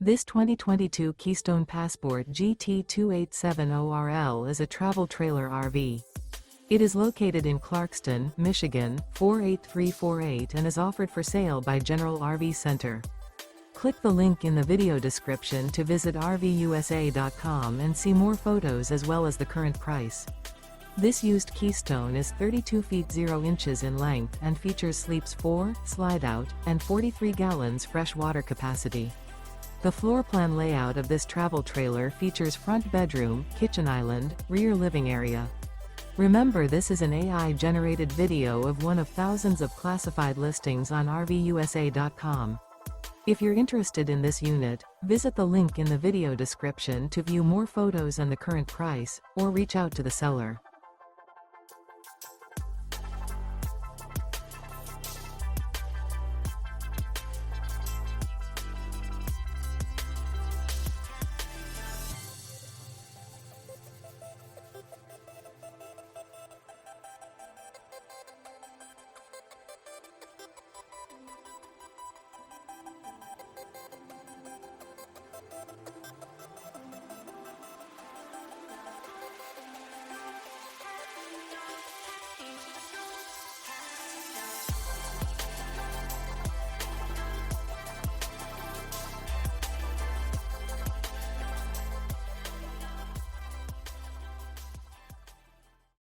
This 2022 Keystone Passport GT 2870RL is a travel trailer RV. It is located in Clarkston, Michigan, 48348 and is offered for sale by General RV Center. Click the link in the video description to visit RVUSA.com and see more photos as well as the current price. This used Keystone is 32 feet 0 inches in length and features sleeps 4, Slideout, and 43 gallons fresh water capacity. The floor plan layout of this travel trailer features front bedroom, kitchen island, rear living area. Remember, this is an AI-generated video of one of thousands of classified listings on RVUSA.com. If you're interested in this unit, visit the link in the video description to view more photos and the current price, or reach out to the seller.